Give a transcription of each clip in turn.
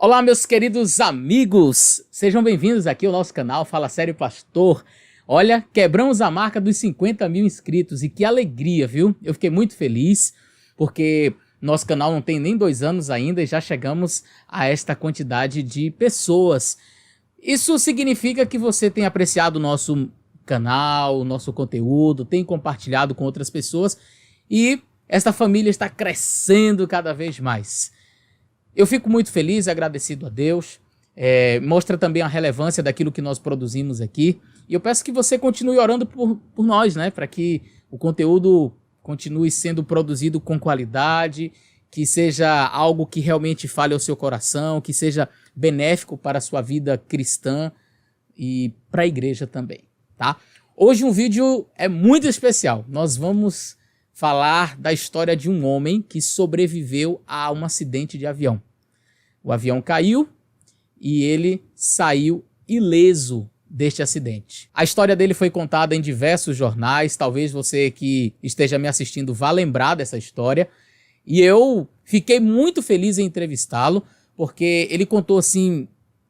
Olá, meus queridos amigos, sejam bem-vindos aqui ao nosso canal Fala Sério Pastor. Olha, quebramos a marca dos 50 mil inscritos e que alegria, viu? Eu fiquei muito feliz porque nosso canal não tem nem 2 anos ainda e já chegamos a esta quantidade de pessoas. Isso significa que você tem apreciado o nosso canal, o nosso conteúdo, tem compartilhado com outras pessoas e esta família está crescendo cada vez mais. Eu fico muito feliz, agradecido a Deus, mostra também a relevância daquilo que nós produzimos aqui. E eu peço que você continue orando por nós, né? Para que o conteúdo continue sendo produzido com qualidade, que seja algo que realmente fale ao seu coração, que seja benéfico para a sua vida cristã e para a igreja também, tá? Hoje um vídeo é muito especial. Nós vamos falar da história de um homem que sobreviveu a um acidente de avião. O avião caiu e ele saiu ileso deste acidente. A história dele foi contada em diversos jornais, talvez você que esteja me assistindo vá lembrar dessa história. E eu fiquei muito feliz em entrevistá-lo, porque ele contou assim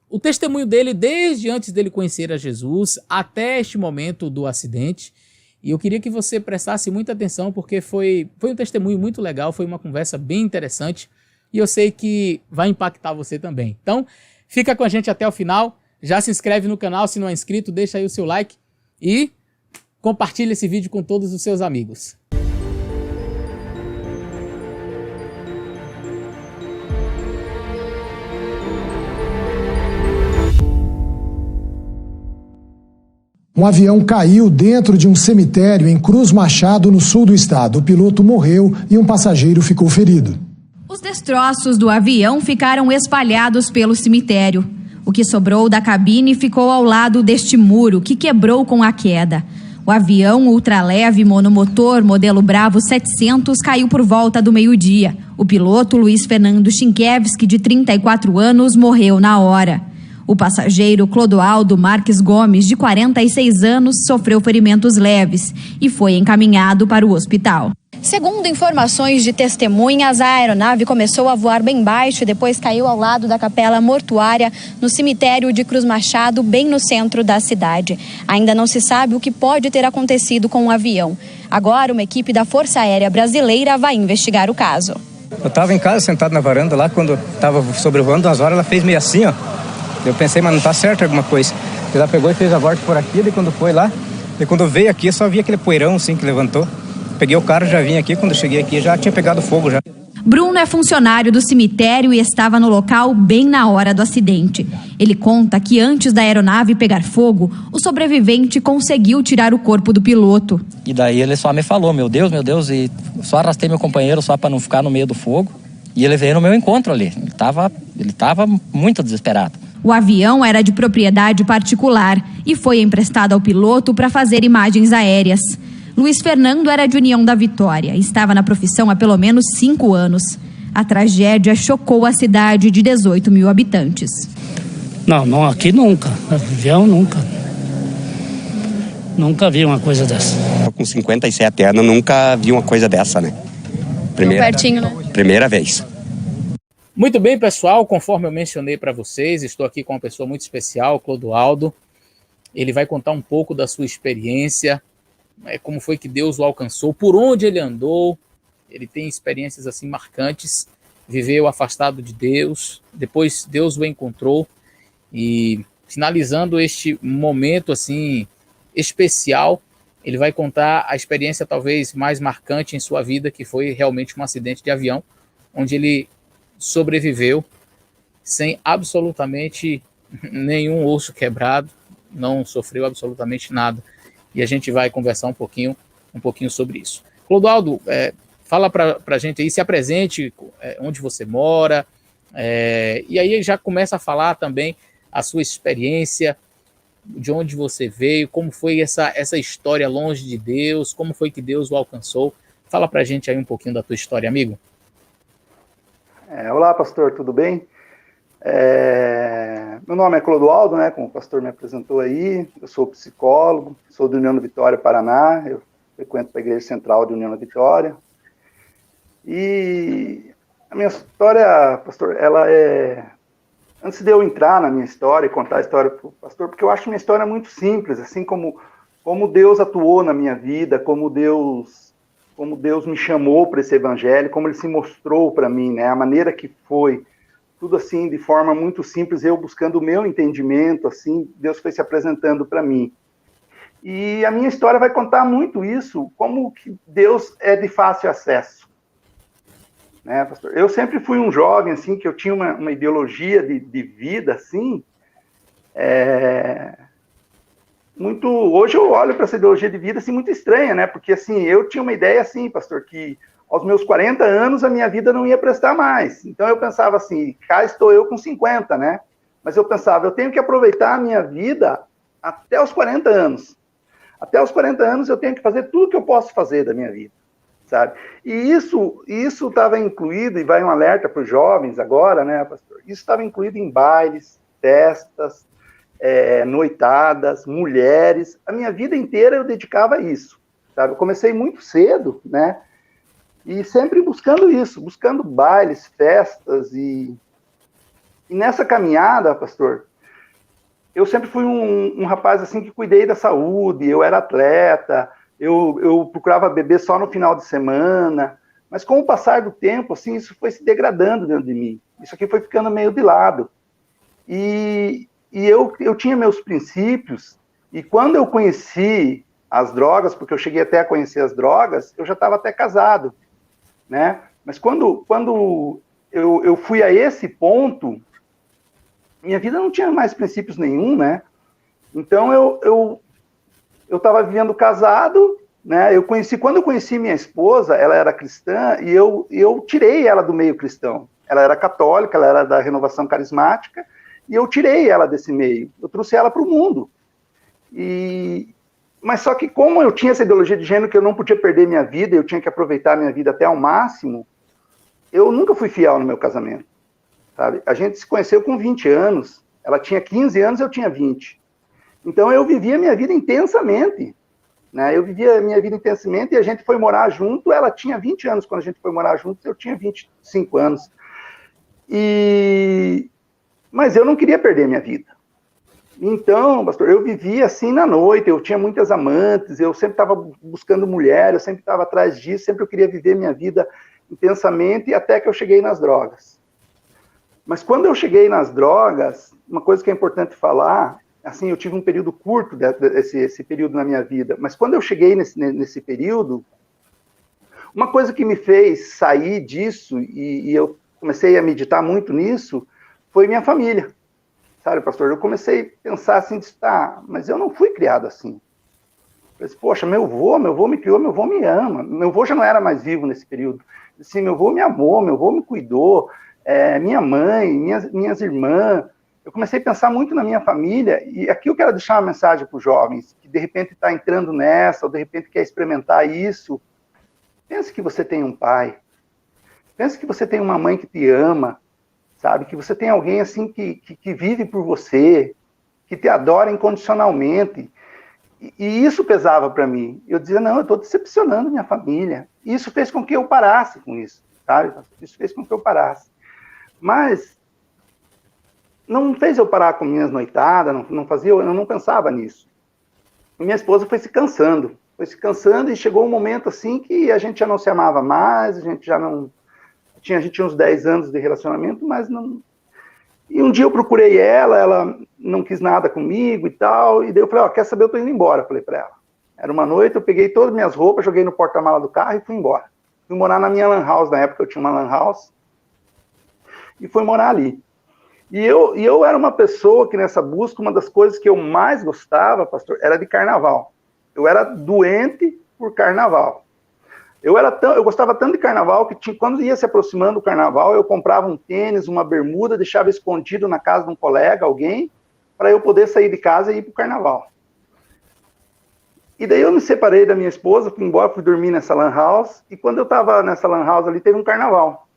o testemunho dele desde antes dele conhecer a Jesus até este momento do acidente. E eu queria que você prestasse muita atenção, porque foi um testemunho muito legal, foi uma conversa bem interessante, e eu sei que vai impactar você também. Então, fica com a gente até o final, já se inscreve no canal se não é inscrito, deixa aí o seu like e compartilha esse vídeo com todos os seus amigos. Um avião caiu dentro de um cemitério em Cruz Machado, no sul do estado. O piloto morreu e um passageiro ficou ferido. Os destroços do avião ficaram espalhados pelo cemitério. O que sobrou da cabine ficou ao lado deste muro, que quebrou com a queda. O avião ultraleve monomotor modelo Bravo 700 caiu por volta do meio-dia. O piloto Luiz Fernando Chinkiewicz, de 34 anos, morreu na hora. O passageiro Clodoaldo Marques Gomes, de 46 anos, sofreu ferimentos leves e foi encaminhado para o hospital. Segundo informações de testemunhas, a aeronave começou a voar bem baixo e depois caiu ao lado da capela mortuária no cemitério de Cruz Machado, bem no centro da cidade. Ainda não se sabe o que pode ter acontecido com o avião. Agora, uma equipe da Força Aérea Brasileira vai investigar o caso. Eu estava em casa, sentado na varanda lá, quando estava sobrevoando umas horas, ela fez meio assim, ó. Eu pensei, mas não tá certo alguma coisa. Ela pegou e fez a volta por aqui, daí quando foi lá, daí quando eu veio aqui, eu só vi aquele poeirão assim que levantou. Peguei o carro, já vim aqui, quando eu cheguei aqui já tinha pegado fogo já. Bruno é funcionário do cemitério e estava no local bem na hora do acidente. Ele conta que antes da aeronave pegar fogo, o sobrevivente conseguiu tirar o corpo do piloto. E daí ele só me falou, meu Deus, e só arrastei meu companheiro só para não ficar no meio do fogo. E ele veio no meu encontro ali, ele tava muito desesperado. O avião era de propriedade particular e foi emprestado ao piloto para fazer imagens aéreas. Luiz Fernando era de União da Vitória e estava na profissão há pelo menos 5 anos. A tragédia chocou a cidade de 18 mil habitantes. Não, aqui nunca. Avião nunca. Nunca vi uma coisa dessa. Com 57 anos, nunca vi uma coisa dessa, né? Primeira vez. Muito bem, pessoal, conforme eu mencionei para vocês, estou aqui com uma pessoa muito especial, Clodoaldo. Ele vai contar um pouco da sua experiência, como foi que Deus o alcançou, por onde ele andou. Ele tem experiências assim marcantes, viveu afastado de Deus, depois Deus o encontrou. E finalizando este momento assim especial, ele vai contar a experiência talvez mais marcante em sua vida, que foi realmente um acidente de avião, onde ele sobreviveu sem absolutamente nenhum osso quebrado, não sofreu absolutamente nada. E a gente vai conversar um pouquinho sobre isso. Clodoaldo, fala para a gente aí, se apresente, onde você mora, e aí já começa a falar também a sua experiência, de onde você veio, como foi essa história longe de Deus, como foi que Deus o alcançou. Fala para a gente aí um pouquinho da tua história, amigo. Olá, pastor, tudo bem? Meu nome é Clodoaldo, né, como o pastor me apresentou aí. Eu sou psicólogo, sou de União da Vitória, Paraná. Eu frequento a Igreja Central de União da Vitória. E a minha história, pastor, ela é antes de eu entrar na minha história e contar a história para o pastor, porque eu acho minha história muito simples, assim como Deus atuou na minha vida, como Deus me chamou para esse evangelho, como ele se mostrou para mim, né? A maneira que foi, tudo assim, de forma muito simples, eu buscando o meu entendimento, assim, Deus foi se apresentando para mim. E a minha história vai contar muito isso, como que Deus é de fácil acesso. Né, pastor? Eu sempre fui um jovem, assim, que eu tinha uma ideologia de vida, assim, hoje eu olho para essa ideologia de vida, assim, muito estranha, né, porque, assim, eu tinha uma ideia, assim, pastor, que aos meus 40 anos a minha vida não ia prestar mais, então eu pensava assim, cá estou eu com 50, né, mas eu pensava, eu tenho que aproveitar a minha vida até os 40 anos, até os 40 anos eu tenho que fazer tudo que eu posso fazer da minha vida, sabe? E isso estava incluído, e vai um alerta para os jovens agora, né, pastor? Isso estava incluído em bailes, festas, noitadas, mulheres. A minha vida inteira eu dedicava a isso, sabe? Eu comecei muito cedo, né? E sempre buscando isso, buscando bailes, festas, e nessa caminhada, pastor, eu sempre fui um rapaz assim que cuidei da saúde, eu era atleta, eu procurava beber só no final de semana, mas com o passar do tempo, assim, isso foi se degradando dentro de mim. Isso aqui foi ficando meio de lado. E eu tinha meus princípios, e quando eu conheci as drogas, porque eu cheguei até a conhecer as drogas, eu já estava até casado, né? Mas quando eu fui a esse ponto, minha vida não tinha mais princípios nenhum, né? Então eu estava vivendo casado, né? Quando eu conheci minha esposa, ela era cristã, e eu tirei ela do meio cristão. Ela era católica, ela era da Renovação Carismática, e eu tirei ela desse meio. Eu trouxe ela para o mundo. Mas só que como eu tinha essa ideologia de gênero que eu não podia perder minha vida, eu tinha que aproveitar minha vida até ao máximo, eu nunca fui fiel no meu casamento. Sabe? A gente se conheceu com 20 anos, ela tinha 15 anos, eu tinha 20. Então eu vivia minha vida intensamente, né? Eu vivia minha vida intensamente e a gente foi morar junto, ela tinha 20 anos quando a gente foi morar junto, eu tinha 25 anos. Mas eu não queria perder minha vida. Então, pastor, eu vivia assim na noite, eu tinha muitas amantes, eu sempre estava buscando mulher, eu sempre estava atrás disso, sempre eu queria viver minha vida intensamente, até que eu cheguei nas drogas. Mas quando eu cheguei nas drogas, uma coisa que é importante falar, assim, eu tive um período curto esse período na minha vida, mas quando eu cheguei nesse período, uma coisa que me fez sair disso, e eu comecei a meditar muito nisso, foi minha família. Sabe, pastor, eu comecei a pensar assim, mas eu não fui criado assim. Eu disse, poxa, meu avô me criou, meu avô me ama. Meu avô já não era mais vivo nesse período. Assim, meu avô me amou, meu avô me cuidou, minha mãe, minhas irmãs. Eu comecei a pensar muito na minha família, e aqui eu quero deixar uma mensagem para os jovens, que de repente está entrando nessa, ou de repente quer experimentar isso. Pense que você tem um pai. Pense que você tem uma mãe que te ama, sabe? Que você tem alguém assim que vive por você, que te adora incondicionalmente. E isso pesava para mim. Eu dizia, não, eu estou decepcionando minha família. E isso fez com que eu parasse com isso, sabe? Isso fez com que eu parasse. Mas não fez eu parar com minhas noitadas, eu não pensava nisso. E minha esposa foi se cansando e chegou um momento assim que a gente já não se amava mais, a gente tinha uns 10 anos de relacionamento, mas não... E um dia eu procurei ela não quis nada comigo e tal, e daí eu falei, quer saber, eu tô indo embora, falei pra ela. Era uma noite, eu peguei todas as minhas roupas, joguei no porta-mala do carro e fui embora. Fui morar na minha lan house, na época eu tinha uma lan house, e fui morar ali. E eu era uma pessoa que nessa busca, uma das coisas que eu mais gostava, pastor, era de carnaval. Eu era doente por carnaval. Eu gostava tanto de carnaval que quando ia se aproximando do carnaval, eu comprava um tênis, uma bermuda, deixava escondido na casa de um colega, alguém, para eu poder sair de casa e ir para o carnaval. E daí eu me separei da minha esposa, fui embora, fui dormir nessa lan house, e quando eu estava nessa lan house ali, teve um carnaval.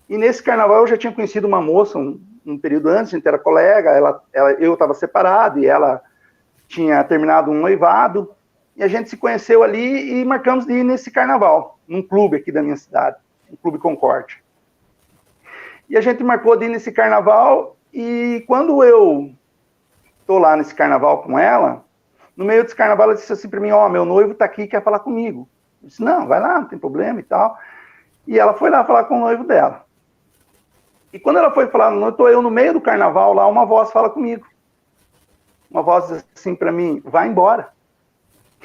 E nesse carnaval eu já tinha conhecido uma moça, um período antes, a gente era colega, eu estava separado, e ela tinha terminado um noivado, e a gente se conheceu ali e marcamos de ir nesse carnaval, num clube aqui da minha cidade, o Clube Concorde. E a gente marcou de ir nesse carnaval E quando eu tô lá nesse carnaval com ela, no meio desse carnaval ela disse assim para mim, meu noivo tá aqui e quer falar comigo. Eu disse, não, vai lá, não tem problema e tal. E ela foi lá falar com o noivo dela. E quando ela foi falar, tô eu no meio do carnaval lá, uma voz fala comigo. Uma voz diz assim para mim, vai embora.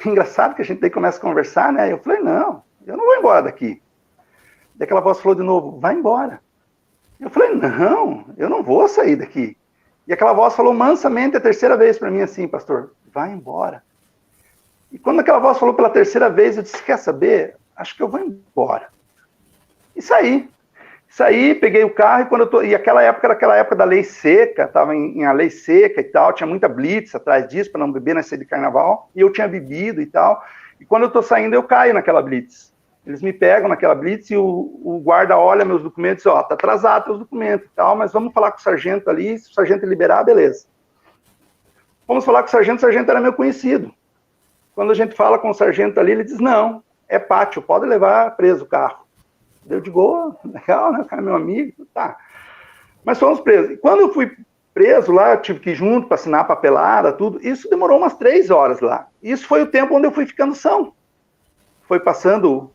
Engraçado que a gente daí começa a conversar, né? Eu falei, não, eu não vou embora daqui. Daí aquela voz falou de novo, vai embora. Eu falei, não, eu não vou sair daqui. E aquela voz falou mansamente a terceira vez para mim assim, pastor, vai embora. E quando aquela voz falou pela terceira vez, eu disse, quer saber? Acho que eu vou embora. E saí. Saí, peguei o carro e aquela época era aquela época da lei seca, estava em a lei seca e tal, tinha muita blitz atrás disso para não beber na ceia de carnaval, e eu tinha bebido e tal. E quando eu estou saindo, eu caio naquela blitz. Eles me pegam naquela blitz e o guarda olha meus documentos e diz, tá atrasado teus documentos e tal, mas vamos falar com o sargento ali, se o sargento liberar, beleza. Vamos falar com o sargento era meu conhecido. Quando a gente fala com o sargento ali, ele diz, não, é pátio, pode levar preso o carro. Eu digo, legal, né, o cara é meu amigo, tá. Mas fomos presos. E quando eu fui preso lá, eu tive que ir junto para assinar a papelada, tudo, isso demorou umas 3 horas lá. Isso foi o tempo onde eu fui ficando são. Foi passando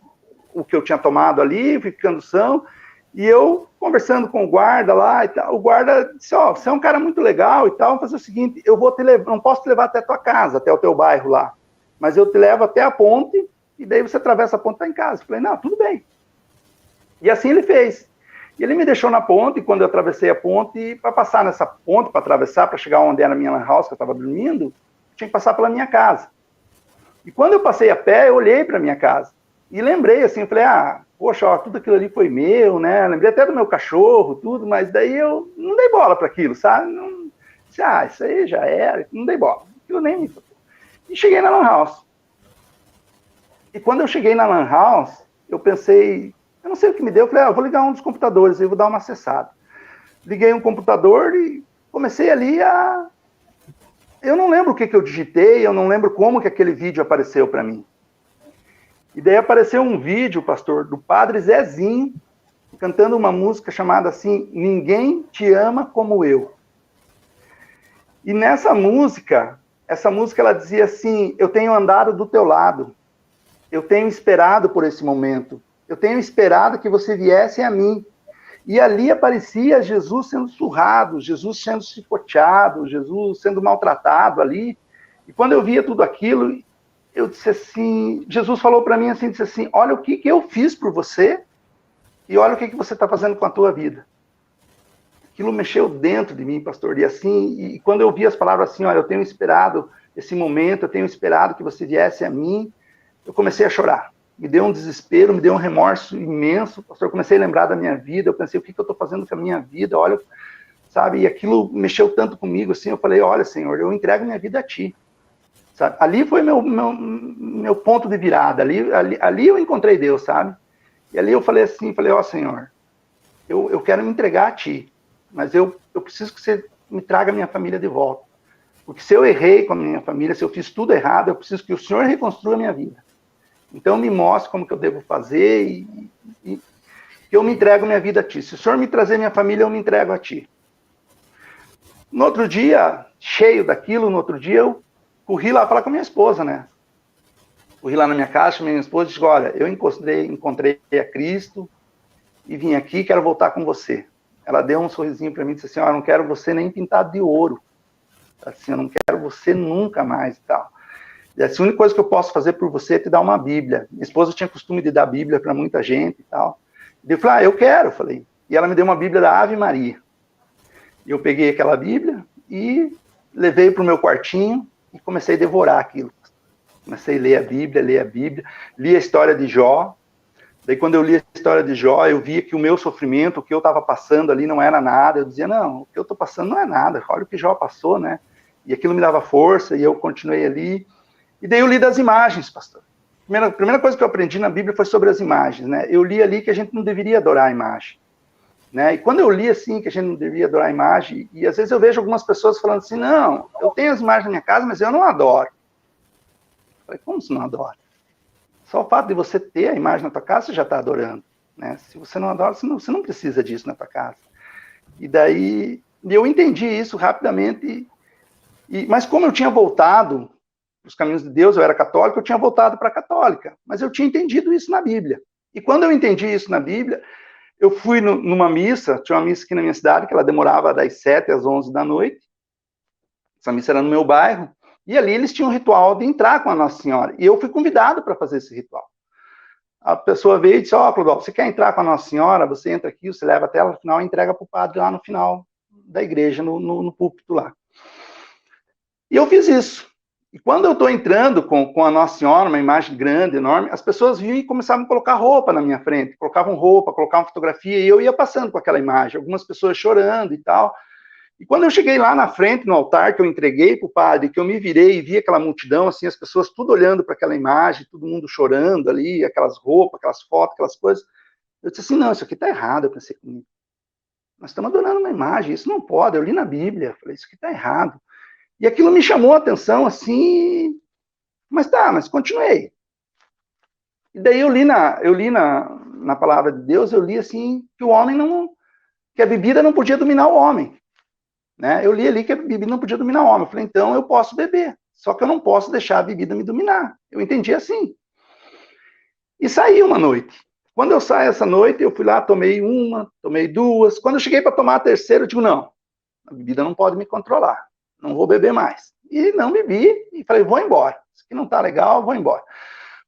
o que eu tinha tomado ali, fui ficando são, e eu conversando com o guarda lá e tal, o guarda disse, você é um cara muito legal e tal, vamos fazer o seguinte, eu vou te levar, não posso te levar até a tua casa, até o teu bairro lá, mas eu te levo até a ponte, e daí você atravessa a ponte e tá em casa. Eu falei, não, tudo bem. E assim ele fez. E ele me deixou na ponte, e quando eu atravessei a ponte, para passar nessa ponte, para atravessar, para chegar onde era a minha lan house, que eu estava dormindo, tinha que passar pela minha casa. E quando eu passei a pé, eu olhei para a minha casa. E lembrei, assim, eu falei, poxa, tudo aquilo ali foi meu, né? Lembrei até do meu cachorro, tudo, mas daí eu não dei bola para aquilo, sabe? Não, disse, isso aí já era, não dei bola. Aquilo nem me tocou. E cheguei na lan house. E quando eu cheguei na lan house, eu pensei, eu não sei o que me deu, eu falei, eu vou ligar um dos computadores, eu vou dar uma acessada. Liguei um computador e comecei ali a... Eu não lembro o que eu digitei, eu não lembro como que aquele vídeo apareceu para mim. E daí apareceu um vídeo, pastor, do Padre Zezinho, cantando uma música chamada assim, Ninguém Te Ama Como Eu. E nessa música, ela dizia assim, eu tenho andado do teu lado, eu tenho esperado por esse momento, eu tenho esperado que você viesse a mim. E ali aparecia Jesus sendo surrado, Jesus sendo chicoteado, Jesus sendo maltratado ali. E quando eu via tudo aquilo, eu disse assim, Jesus falou para mim assim, disse assim, olha o que eu fiz por você e olha o que você está fazendo com a tua vida. Aquilo mexeu dentro de mim, pastor. E assim, e quando eu vi as palavras assim, olha, eu tenho esperado esse momento, eu tenho esperado que você viesse a mim, eu comecei a chorar. Me deu um desespero, me deu um remorso imenso, pastor, eu comecei a lembrar da minha vida, eu pensei, o que eu estou fazendo com a minha vida, olha, sabe, e aquilo mexeu tanto comigo, assim, eu falei, olha, Senhor, eu entrego minha vida a Ti, sabe, ali foi meu ponto de virada, ali eu encontrei Deus, sabe, e ali eu falei assim, ó, Senhor, eu quero me entregar a Ti, mas eu preciso que você me traga a minha família de volta, porque se eu errei com a minha família, se eu fiz tudo errado, eu preciso que o Senhor reconstrua a minha vida. Então, me mostre como que eu devo fazer e eu me entrego minha vida a Ti. Se o Senhor me trazer minha família, eu me entrego a Ti. No outro dia, cheio daquilo, no outro dia, eu corri lá falar com a minha esposa, né? Corri lá na minha casa, minha esposa disse, olha, eu encontrei a Cristo e vim aqui, quero voltar com você. Ela deu um sorrisinho para mim e disse assim, eu não quero você nem pintado de ouro. Assim, eu não quero você nunca mais e tal. E assim, a única coisa que eu posso fazer por você é te dar uma Bíblia. Minha esposa tinha costume de dar Bíblia para muita gente e tal. E eu falei, eu quero, falei. E ela me deu uma Bíblia da Ave Maria. E eu peguei aquela Bíblia e levei para o meu quartinho e comecei a devorar aquilo. Comecei a ler a Bíblia, li a história de Jó. Daí quando eu li a história de Jó, eu via que o meu sofrimento, o que eu estava passando ali não era nada. Eu dizia, não, o que eu estou passando não é nada. Olha o que Jó passou, né? E aquilo me dava força e eu continuei ali. E daí eu li das imagens, pastor. A primeira coisa que eu aprendi na Bíblia foi sobre as imagens, né? Eu li ali que a gente não deveria adorar a imagem, né? E quando eu li assim, que a gente não deveria adorar a imagem, e às vezes eu vejo algumas pessoas falando assim, não, eu tenho as imagens na minha casa, mas eu não adoro. Eu falei, como você não adora? Só o fato de você ter a imagem na tua casa, você já está adorando, né? Se você não adora, você não precisa disso na tua casa. E daí E eu entendi isso rapidamente, mas como eu tinha voltado para os caminhos de Deus, eu era católico, eu tinha voltado para a católica, mas eu tinha entendido isso na Bíblia. E quando eu entendi isso na Bíblia, eu fui numa missa, tinha uma missa aqui na minha cidade, que ela demorava das 7 às 11 da noite, essa missa era no meu bairro, e ali eles tinham um ritual de entrar com a Nossa Senhora, e eu fui convidado para fazer esse ritual. A pessoa veio e disse, Clodoaldo, você quer entrar com a Nossa Senhora? Você entra aqui, você leva até ela no final e entrega para o padre lá no final da igreja, no púlpito lá. E eu fiz isso. E quando eu estou entrando com a Nossa Senhora, uma imagem grande, enorme, as pessoas vinham e começavam a colocar roupa na minha frente, colocavam roupa, colocavam fotografia, e eu ia passando com aquela imagem, algumas pessoas chorando e tal. E quando eu cheguei lá na frente, no altar, que eu entreguei para o padre, que eu me virei e vi aquela multidão, assim, as pessoas tudo olhando para aquela imagem, todo mundo chorando ali, aquelas roupas, aquelas fotos, aquelas coisas, eu disse assim, não, isso aqui está errado, eu pensei comigo. Nós estamos adorando uma imagem, isso não pode, eu li na Bíblia, eu falei, isso aqui está errado. E aquilo me chamou a atenção, assim, mas continuei. E daí eu li na palavra de Deus, eu li assim, que a bebida não podia dominar o homem. Né? Eu li ali que a bebida não podia dominar o homem. Eu falei, então eu posso beber, só que eu não posso deixar a bebida me dominar. Eu entendi assim. E saí uma noite. Quando eu saí essa noite, eu fui lá, tomei uma, tomei duas. Quando eu cheguei para tomar a terceira, eu digo, não, a bebida não pode me controlar. Não vou beber mais. E não bebi, e falei, vou embora. Isso aqui não tá legal, vou embora.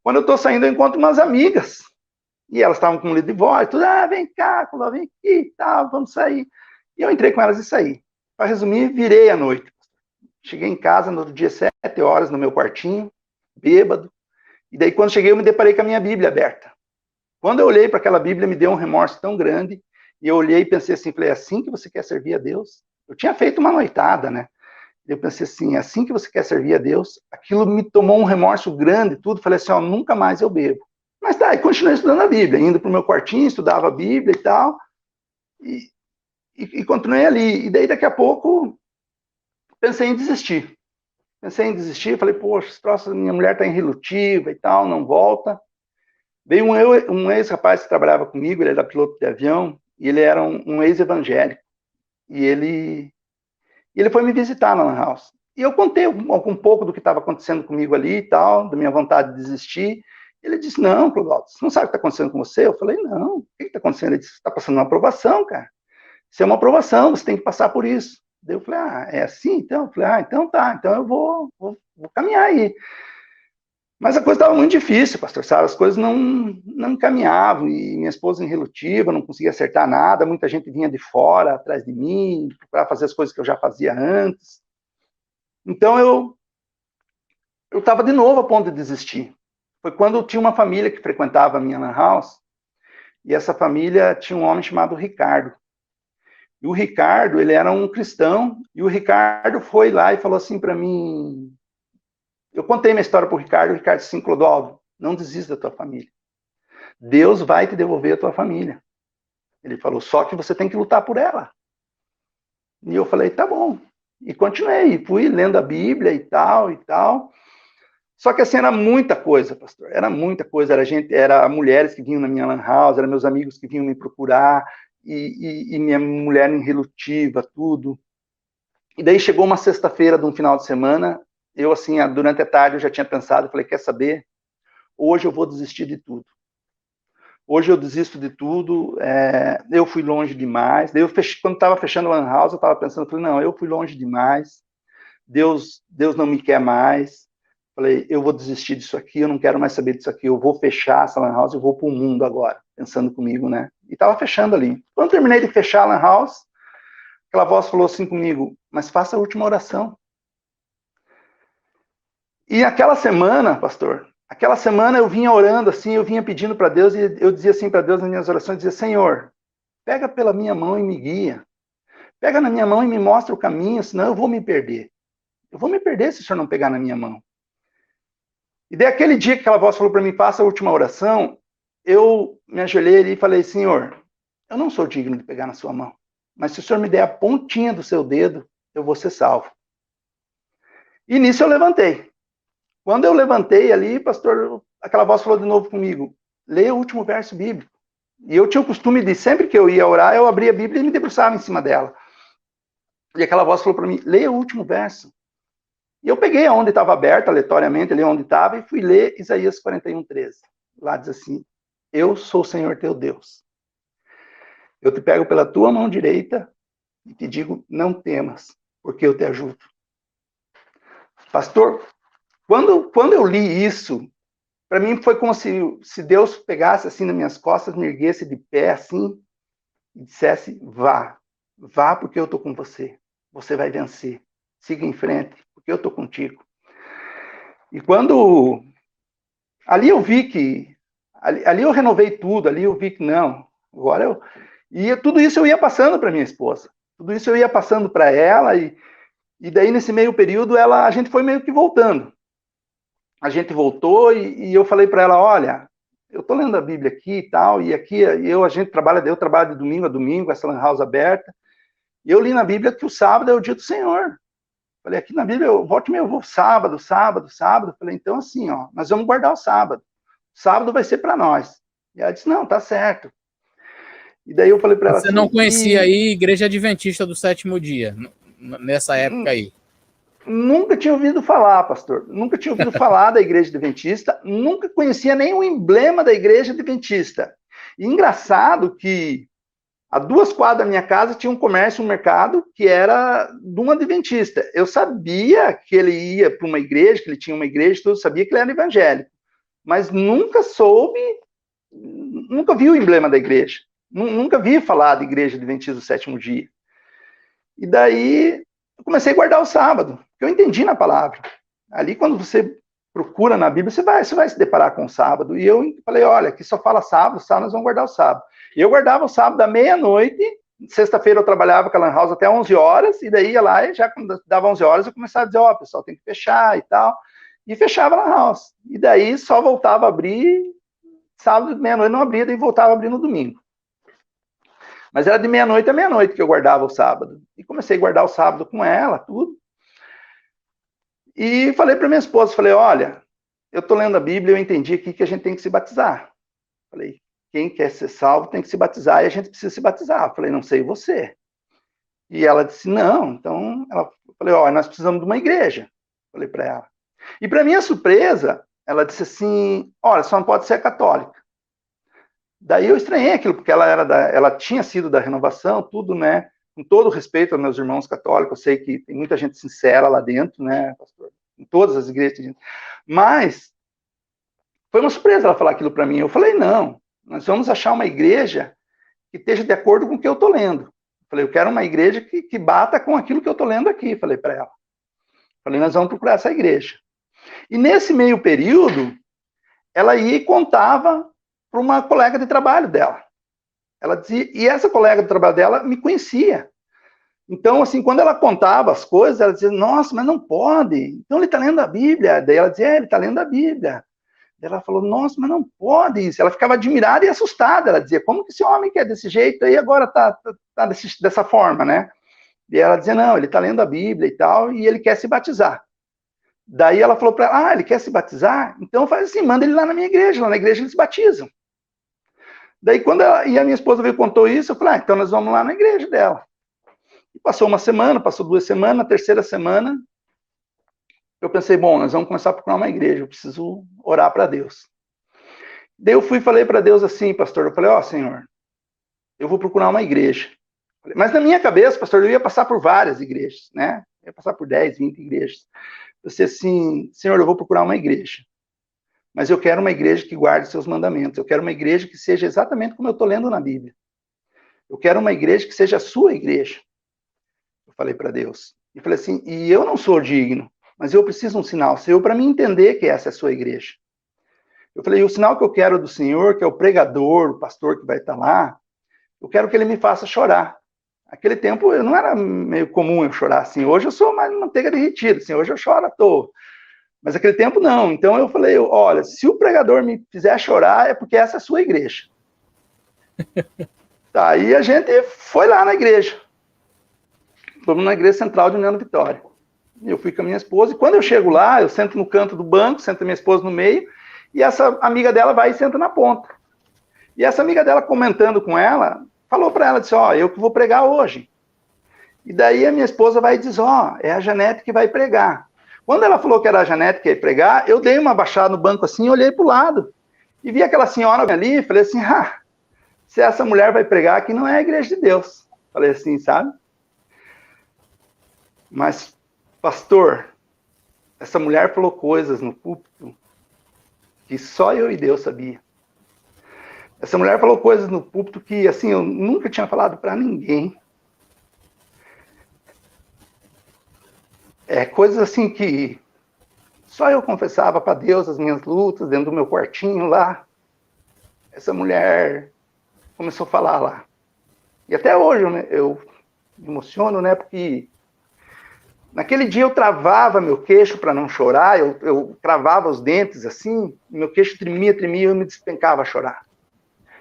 Quando eu tô saindo, eu encontro umas amigas. E elas estavam com um litro de voz, tudo, vem cá, vem aqui, tá, vamos sair. E eu entrei com elas e saí. Para resumir, virei à noite. Cheguei em casa no dia 7 horas, no meu quartinho, bêbado. E daí, quando cheguei, eu me deparei com a minha Bíblia aberta. Quando eu olhei para aquela Bíblia, me deu um remorso tão grande. E eu olhei e pensei assim, falei, é assim que você quer servir a Deus? Eu tinha feito uma noitada, né? Eu pensei assim, é assim que você quer servir a Deus? Aquilo me tomou um remorso grande, tudo. Falei assim, nunca mais eu bebo. Mas tá, e continuei estudando a Bíblia, indo para o meu quartinho, estudava a Bíblia e tal. E continuei ali. E daí, daqui a pouco, pensei em desistir. Falei, poxa, esse troço, minha mulher está irrelutiva e tal, não volta. Veio um ex-rapaz que trabalhava comigo, ele era piloto de avião, e ele era um ex-evangélico. E ele foi me visitar na Lan House. E eu contei um pouco do que estava acontecendo comigo ali e tal, da minha vontade de desistir. Ele disse, não, Clodoaldo, você não sabe o que está acontecendo com você? Eu falei, não, o que está acontecendo? Ele disse, você está passando uma aprovação, cara. Isso é uma aprovação, você tem que passar por isso. Daí eu falei, é assim então? Eu falei, então tá, então eu vou caminhar aí. Mas a coisa estava muito difícil, pastor, sabe? As coisas não caminhavam, e minha esposa irrelutiva, não conseguia acertar nada, muita gente vinha de fora, atrás de mim, para fazer as coisas que eu já fazia antes. Então eu estava de novo a ponto de desistir. Foi quando tinha uma família que frequentava a minha Lan House, e essa família tinha um homem chamado Ricardo. E o Ricardo, ele era um cristão, e o Ricardo foi lá e falou assim para mim, eu contei minha história para o Ricardo disse assim, Clodoaldo, não desista da tua família. Deus vai te devolver a tua família. Ele falou, só que você tem que lutar por ela. E eu falei, tá bom. E continuei, fui lendo a Bíblia e tal, e tal. Só que assim, era muita coisa, pastor, era muita coisa. Era mulheres que vinham na minha Lan House, eram meus amigos que vinham me procurar, e minha mulher irrelutiva, tudo. E daí chegou uma sexta-feira de um final de semana, eu assim, durante a tarde eu já tinha pensado, falei, quer saber? Hoje eu vou desistir de tudo. Hoje eu desisto de tudo, eu fui longe demais. Daí quando estava fechando a Lan House, eu estava pensando, falei, não, eu fui longe demais, Deus não me quer mais. Falei, eu vou desistir disso aqui, eu não quero mais saber disso aqui, eu vou fechar essa Lan House, eu vou para o mundo agora, pensando comigo, né? E estava fechando ali. Quando terminei de fechar a Lan House, aquela voz falou assim comigo, mas faça a última oração. E aquela semana, pastor, eu vinha orando assim, eu vinha pedindo para Deus, e eu dizia assim para Deus nas minhas orações, eu dizia, Senhor, pega pela minha mão e me guia. Pega na minha mão e me mostra o caminho, senão eu vou me perder. Eu vou me perder se o Senhor não pegar na minha mão. E daí aquele dia que aquela voz falou para mim, faça a última oração, eu me ajoelhei ali e falei, Senhor, eu não sou digno de pegar na sua mão, mas se o Senhor me der a pontinha do seu dedo, eu vou ser salvo. E nisso eu levantei. Quando eu levantei ali, pastor, aquela voz falou de novo comigo, leia o último verso bíblico. E eu tinha o costume de, sempre que eu ia orar, eu abria a Bíblia e me debruçava em cima dela. E aquela voz falou para mim, leia o último verso. E eu peguei onde estava aberto, aleatoriamente, ali onde estava, e fui ler Isaías 41:13. Lá diz assim, eu sou o Senhor teu Deus. Eu te pego pela tua mão direita e te digo, não temas, porque eu te ajudo. Pastor, quando eu li isso, para mim foi como se Deus pegasse assim nas minhas costas, me erguesse de pé assim, e dissesse, vá porque eu estou com você. Você vai vencer. Siga em frente, porque eu estou contigo. E quando... Ali eu vi que... Ali eu renovei tudo, ali eu vi que não. Agora eu... E tudo isso eu ia passando para minha esposa. Tudo isso eu ia passando para ela, e daí nesse meio período a gente foi meio que voltando. A gente voltou e eu falei para ela, olha, eu estou lendo a Bíblia aqui e tal, e aqui eu trabalho de domingo a domingo, essa lan house aberta, e eu li na Bíblia que o sábado é o dia do Senhor. Falei, aqui na Bíblia, eu vou sábado. Falei, então assim, ó, nós vamos guardar o sábado. O sábado vai ser para nós. E ela disse, não, tá certo. E daí eu falei para ela assim... Você não conhecia aí Igreja Adventista do Sétimo Dia, nessa época aí? Nunca tinha ouvido falar, pastor. Nunca tinha ouvido falar da Igreja Adventista. Nunca conhecia nem o emblema da Igreja Adventista. E engraçado que a 2 quadras da minha casa tinha um comércio, um mercado, que era de um adventista. Eu sabia que ele ia para uma igreja, que ele tinha uma igreja, tudo, sabia que ele era evangélico. Mas nunca vi o emblema da igreja. Nunca vi falar de Igreja Adventista do Sétimo Dia. E daí eu comecei a guardar o sábado, porque eu entendi na palavra. Ali, quando você procura na Bíblia, você vai se deparar com o sábado. E eu falei, olha, aqui só fala sábado, nós vamos guardar o sábado. E eu guardava o sábado à meia-noite, sexta-feira eu trabalhava com a lan house até 11 horas, e daí ia lá, e já quando dava 11 horas, eu começava a dizer, ó, pessoal, tem que fechar e tal. E fechava a lan house. E daí só voltava a abrir, sábado de meia-noite não abria, daí voltava a abrir no domingo. Mas era de meia-noite a meia-noite que eu guardava o sábado. E comecei a guardar o sábado com ela, tudo. E falei para minha esposa, falei, olha, eu estou lendo a Bíblia, eu entendi aqui que a gente tem que se batizar. Falei, quem quer ser salvo tem que se batizar, e a gente precisa se batizar. Falei, não sei você. E ela disse, não, então... Falei, olha, nós precisamos de uma igreja. Falei para ela. E para minha surpresa, ela disse assim, olha, só não pode ser católica. Daí eu estranhei aquilo, porque ela tinha sido da renovação, tudo, né? Com todo respeito aos meus irmãos católicos, eu sei que tem muita gente sincera lá dentro, né, pastor? Em todas as igrejas. Mas foi uma surpresa ela falar aquilo para mim. Eu falei, não, nós vamos achar uma igreja que esteja de acordo com o que eu estou lendo. Eu falei, eu quero uma igreja que bata com aquilo que eu estou lendo aqui, falei para ela. Falei, nós vamos procurar essa igreja. E nesse meio período, ela ia e contava para uma colega de trabalho dela. Ela dizia, e essa colega de trabalho dela me conhecia. Então, assim, quando ela contava as coisas, ela dizia, nossa, mas não pode. Então ele está lendo a Bíblia. Daí ela dizia, ele está lendo a Bíblia. Daí ela falou, nossa, mas não pode isso. Ela ficava admirada e assustada. Ela dizia, como que esse homem que é desse jeito aí agora está dessa forma, né? E ela dizia, não, ele está lendo a Bíblia e tal, e ele quer se batizar. Daí ela falou para ela, ele quer se batizar? Então faz assim, manda ele lá na minha igreja, lá na igreja eles batizam. Daí quando a minha esposa veio e contou isso, eu falei, então nós vamos lá na igreja dela. E passou uma semana, passou 2 semanas, na terceira semana, eu pensei, bom, nós vamos começar a procurar uma igreja, eu preciso orar para Deus. Daí eu fui e falei para Deus assim, pastor, eu falei, Senhor, eu vou procurar uma igreja. Mas na minha cabeça, pastor, eu ia passar por várias igrejas, né? Eu ia passar por 10, 20 igrejas. Eu disse assim, Senhor, eu vou procurar uma igreja. Mas eu quero uma igreja que guarde seus mandamentos. Eu quero uma igreja que seja exatamente como eu estou lendo na Bíblia. Eu quero uma igreja que seja a sua igreja. Eu falei para Deus. E falei assim, e eu não sou digno, mas eu preciso de um sinal seu para mim entender que essa é a sua igreja. Eu falei, o sinal que eu quero do Senhor, que é o pregador, o pastor que vai estar lá, eu quero que ele me faça chorar. Naquele tempo, não era meio comum eu chorar assim. Hoje eu sou mais manteiga derretida, assim, hoje eu choro à toa. Mas naquele tempo, não. Então eu falei, olha, se o pregador me fizer chorar, é porque essa é a sua igreja. Tá, aí a gente foi lá na igreja. Fomos na igreja central de União da Vitória. Eu fui com a minha esposa, e quando eu chego lá, eu sento no canto do banco, sento a minha esposa no meio, e essa amiga dela vai e senta na ponta. E essa amiga dela, comentando com ela, falou para ela, disse, eu que vou pregar hoje. E daí a minha esposa vai e diz, é a Janete que vai pregar. Quando ela falou que era a Janete que ia pregar, eu dei uma baixada no banco assim, olhei para o lado, e vi aquela senhora ali, e falei assim, se essa mulher vai pregar aqui, não é a igreja de Deus. Falei assim, sabe? Mas, pastor, essa mulher falou coisas no púlpito que só eu e Deus sabia. Essa mulher falou coisas no púlpito que, assim, eu nunca tinha falado para ninguém. Coisas assim que só eu confessava para Deus as minhas lutas dentro do meu quartinho lá. Essa mulher começou a falar lá. E até hoje eu me emociono, né? Porque naquele dia eu travava meu queixo para não chorar, eu travava os dentes assim, meu queixo tremia e eu me despencava a chorar.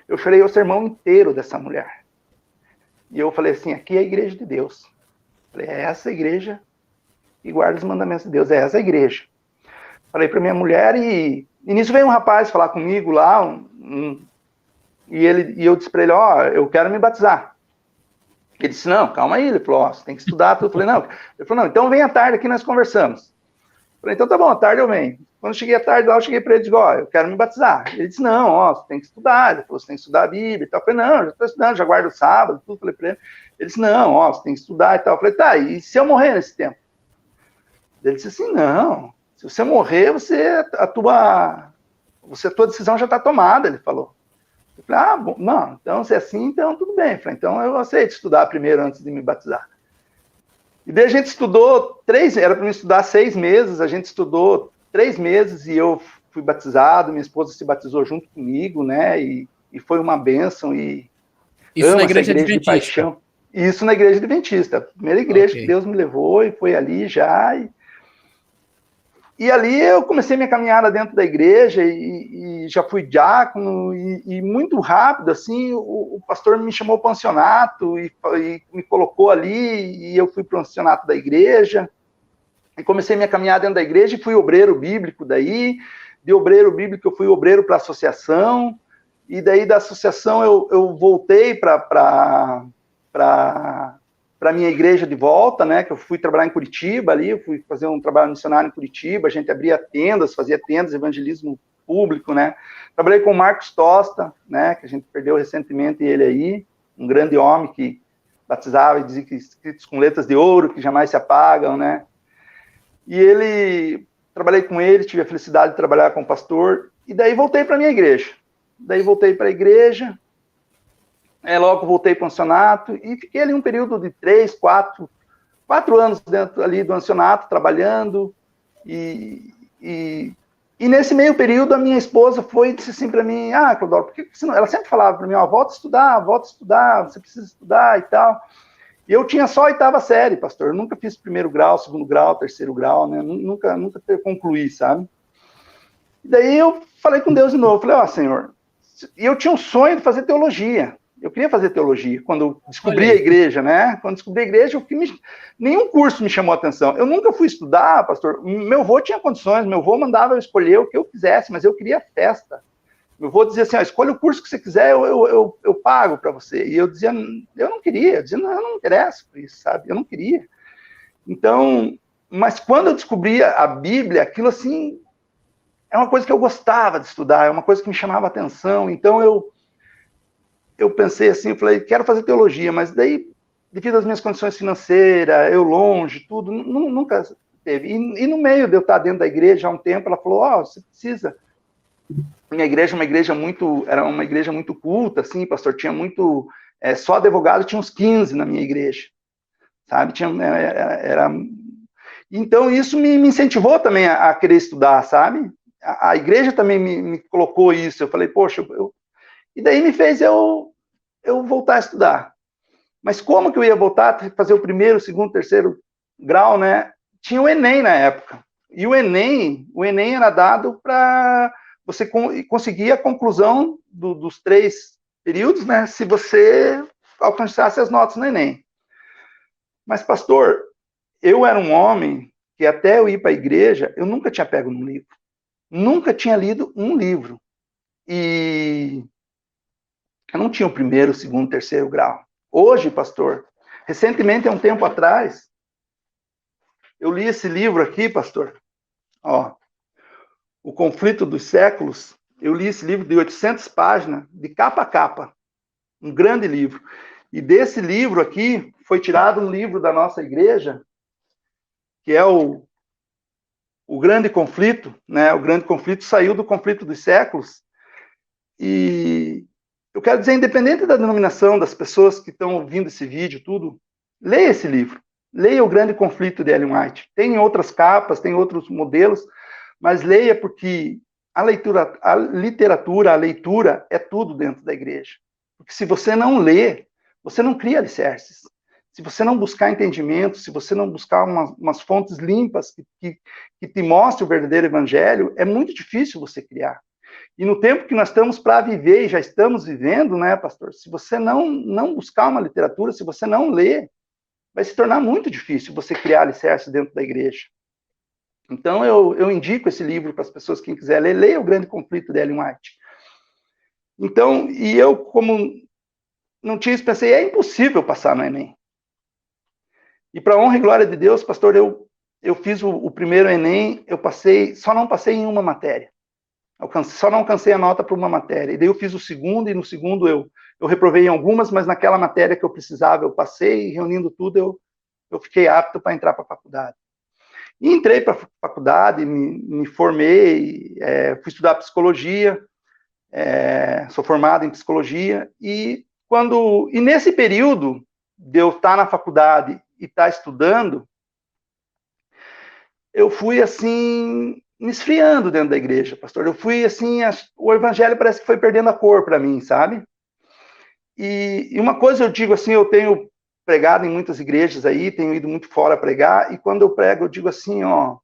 Eu chorei o sermão inteiro dessa mulher. E eu falei assim, aqui é a igreja de Deus. Falei, é essa igreja que guarda os mandamentos de Deus, é essa igreja. Falei para minha mulher e nisso veio um rapaz falar comigo lá, e eu disse para ele, eu quero me batizar. Ele disse, não, calma aí. Ele falou, você tem que estudar tudo. Eu falei, não. Ele falou, não, então vem à tarde aqui nós conversamos. Eu falei, então tá bom, à tarde eu venho. Quando eu cheguei à tarde lá, eu cheguei para ele e digo, eu quero me batizar. Ele disse, não, você tem que estudar. Ele falou, você tem que estudar a Bíblia e tal. Eu falei, não, já estou estudando, já guardo o sábado, tudo. Falei para ele. Ele disse, não, você tem que estudar e tal. Eu falei, tá, e se eu morrer nesse tempo? Ele disse assim, não, se você morrer, a tua decisão já está tomada, ele falou. Eu falei, bom, não, então se é assim, então tudo bem. Eu falei, então eu aceito estudar primeiro antes de me batizar. E daí a gente estudou era para me estudar 6 meses, a gente estudou 3 meses e eu fui batizado, minha esposa se batizou junto comigo, né, e foi uma bênção. Isso na igreja adventista? De paixão. Isso na igreja adventista, a primeira igreja que Deus me levou e foi ali já. E ali eu comecei minha caminhada dentro da igreja e já fui diácono e muito rápido, assim, o pastor me chamou para o pensionato e me colocou ali e eu fui para o pensionato da igreja e comecei minha caminhada dentro da igreja e fui obreiro bíblico daí, de obreiro bíblico eu fui obreiro para a associação e daí da associação eu voltei para a minha igreja de volta, né, que eu fui trabalhar em Curitiba ali, eu fui fazer um trabalho missionário em Curitiba, a gente abria tendas, fazia tendas, evangelismo público, né, trabalhei com o Marcos Tosta, né, que a gente perdeu recentemente ele aí, um grande homem que batizava e dizia que escritos com letras de ouro, que jamais se apagam, né, e trabalhei com ele, tive a felicidade de trabalhar com o pastor, e daí voltei para a minha igreja, logo voltei para o pensionato e fiquei ali um período de 4 anos dentro ali do pensionato, trabalhando, e nesse meio período a minha esposa foi e disse assim para mim, Clodoro, por que você não... Ela sempre falava para mim, volta a estudar, você precisa estudar e tal. E eu tinha só a 8ª série, pastor, eu nunca fiz 1º grau, 2º grau, 3º grau, né, nunca concluí, sabe? E daí eu falei com Deus de novo, falei, Senhor, e eu tinha um sonho de fazer teologia. Eu queria fazer teologia, quando descobri a igreja, né? Quando descobri a igreja, nenhum curso me chamou a atenção. Eu nunca fui estudar, pastor. Meu avô tinha condições, meu avô mandava eu escolher o que eu quisesse, mas eu queria festa. Meu avô dizia assim, escolha o curso que você quiser, eu pago para você. E eu dizia, eu não queria, eu não me interesso por isso, sabe? Eu não queria. Então, mas quando eu descobri a Bíblia, aquilo assim, é uma coisa que eu gostava de estudar, é uma coisa que me chamava a atenção. Então, eu pensei assim, eu falei, quero fazer teologia, mas daí, devido às minhas condições financeiras, eu longe, tudo, nunca teve. E no meio de eu estar dentro da igreja há um tempo, ela falou, você precisa. Minha igreja era uma igreja muito culta, assim, pastor, tinha muito, só advogado tinha uns 15 na minha igreja, sabe, então isso me incentivou também a querer estudar, sabe, a igreja também me colocou isso, eu falei, poxa, e daí me fez eu voltar a estudar. Mas como que eu ia voltar a fazer o 1º, 2º, 3º grau, né? Tinha o Enem na época. E o Enem era dado para você conseguir a conclusão dos 3 períodos, né? Se você alcançasse as notas no Enem. Mas, pastor, eu era um homem que até eu ir para a igreja, eu nunca tinha pego num livro. Nunca tinha lido um livro. E eu não tinha o 1º, 2º, 3º grau. Hoje, pastor, Recentemente, há um tempo atrás, eu li esse livro aqui, pastor, ó, O Conflito dos Séculos. Eu li esse livro de 800 páginas, de capa a capa, um grande livro. E desse livro aqui, foi tirado um livro da nossa igreja, que é o Grande Conflito, né? O Grande Conflito saiu do Conflito dos Séculos. E eu quero dizer, independente da denominação, das pessoas que estão ouvindo esse vídeo, tudo, leia esse livro. Leia O Grande Conflito de Ellen White. Tem outras capas, tem outros modelos, mas leia, porque a literatura, a leitura é tudo dentro da igreja. Porque se você não lê, você não cria alicerces. Se você não buscar entendimento, se você não buscar umas fontes limpas que te mostrem o verdadeiro evangelho, é muito difícil você criar. E no tempo que nós estamos para viver, e já estamos vivendo, né, pastor? Se você não buscar uma literatura, se você não ler, vai se tornar muito difícil você criar alicerces dentro da igreja. Então, eu indico esse livro para as pessoas, quem quiser ler, leia O Grande Conflito de Ellen White. Então, e eu, como não tinha isso, pensei, é impossível passar no Enem. E para honra e glória de Deus, pastor, eu fiz o primeiro Enem, só não passei em uma matéria. Só não alcancei a nota para uma matéria. E daí eu fiz o segundo, e no segundo eu reprovei em algumas, mas naquela matéria que eu precisava, eu passei, e reunindo tudo, eu fiquei apto para entrar para a faculdade. E entrei para a faculdade, me formei, fui estudar psicologia, sou formado em psicologia, e nesse período de eu estar na faculdade e estar estudando, eu fui assim, me esfriando dentro da igreja, pastor. Eu fui assim, o evangelho parece que foi perdendo a cor para mim, sabe? E uma coisa eu digo assim, eu tenho pregado em muitas igrejas aí, tenho ido muito fora pregar, e quando eu prego eu digo assim, ó,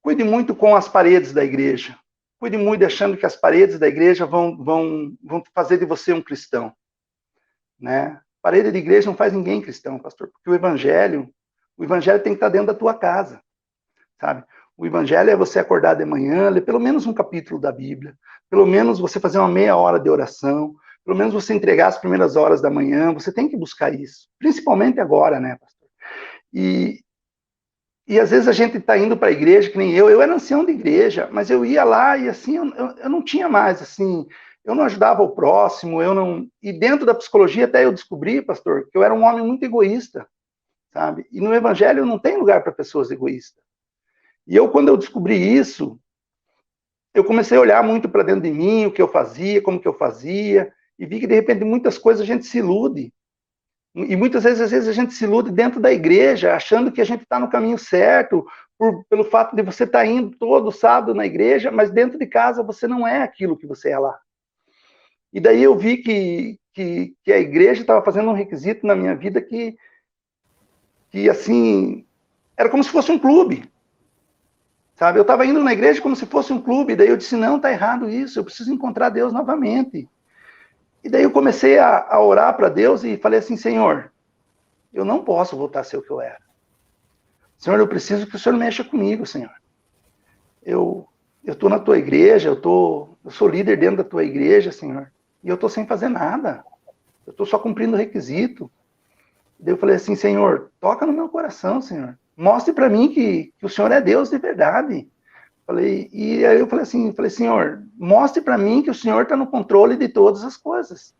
cuide muito com as paredes da igreja. Cuide muito achando que as paredes da igreja vão fazer de você um cristão, né? Parede de igreja não faz ninguém cristão, pastor, porque o evangelho tem que estar dentro da tua casa, sabe? O evangelho é você acordar de manhã, ler pelo menos um capítulo da Bíblia, pelo menos você fazer uma meia hora de oração, pelo menos você entregar as primeiras horas da manhã, você tem que buscar isso, principalmente agora, né, pastor? E às vezes a gente está indo para a igreja, que nem eu era ancião de igreja, mas eu ia lá e assim, eu não tinha mais, assim, eu não ajudava o próximo, e dentro da psicologia até eu descobri, pastor, que eu era um homem muito egoísta, sabe? E no evangelho não tem lugar para pessoas egoístas. E quando eu descobri isso, eu comecei a olhar muito para dentro de mim, o que eu fazia, como que eu fazia, e vi que de repente muitas coisas a gente se ilude. E muitas vezes, às vezes a gente se ilude dentro da igreja, achando que a gente está no caminho certo, pelo fato de você estar indo todo sábado na igreja, mas dentro de casa você não é aquilo que você é lá. E daí eu vi que a igreja estava fazendo um requisito na minha vida que assim, era como se fosse um clube. Sabe? Eu estava indo na igreja como se fosse um clube, daí eu disse, não, está errado isso, eu preciso encontrar Deus novamente. E daí eu comecei a orar para Deus e falei assim, Senhor, eu não posso voltar a ser o que eu era. Senhor, eu preciso que o Senhor mexa comigo, Senhor. Eu estou na tua igreja, eu sou líder dentro da tua igreja, Senhor, e eu estou sem fazer nada. Eu estou só cumprindo o requisito. Daí eu falei assim, Senhor, toca no meu coração, Senhor. Mostre para mim que o Senhor é Deus de verdade. E aí eu falei assim, Senhor, mostre para mim que o Senhor está no controle de todas as coisas.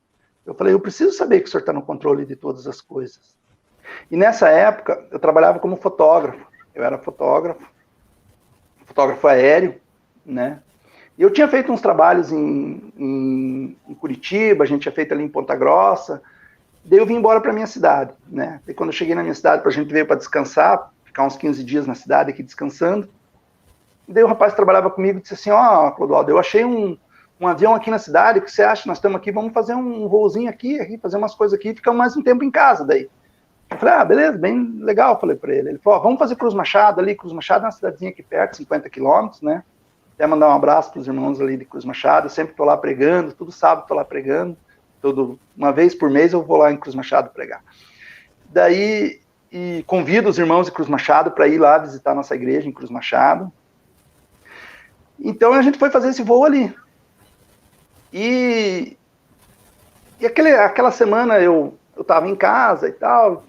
Eu falei, eu preciso saber que o Senhor está no controle de todas as coisas. E nessa época, eu trabalhava como fotógrafo. Eu era fotógrafo aéreo, né? E eu tinha feito uns trabalhos em Curitiba, a gente tinha feito ali em Ponta Grossa. Daí eu vim embora para minha cidade, né? E quando eu cheguei na minha cidade, a gente veio para descansar, ficar uns 15 dias na cidade aqui descansando. Daí o rapaz que trabalhava comigo disse assim, ó, Clodoaldo, eu achei um avião aqui na cidade, o que você acha? Nós estamos aqui, vamos fazer um voozinho aqui, fazer umas coisas aqui, e ficamos mais um tempo em casa daí. Eu falei, beleza, bem legal, falei para ele. Ele falou, vamos fazer Cruz Machado ali, Cruz Machado é uma cidadezinha aqui perto, 50 quilômetros, né? Até mandar um abraço para os irmãos ali de Cruz Machado, eu sempre estou lá pregando, todo sábado estou lá pregando, uma vez por mês eu vou lá em Cruz Machado pregar. Daí, e convido os irmãos de Cruz Machado para ir lá visitar nossa igreja em Cruz Machado. Então a gente foi fazer esse voo ali. E aquela semana eu estava em casa e tal.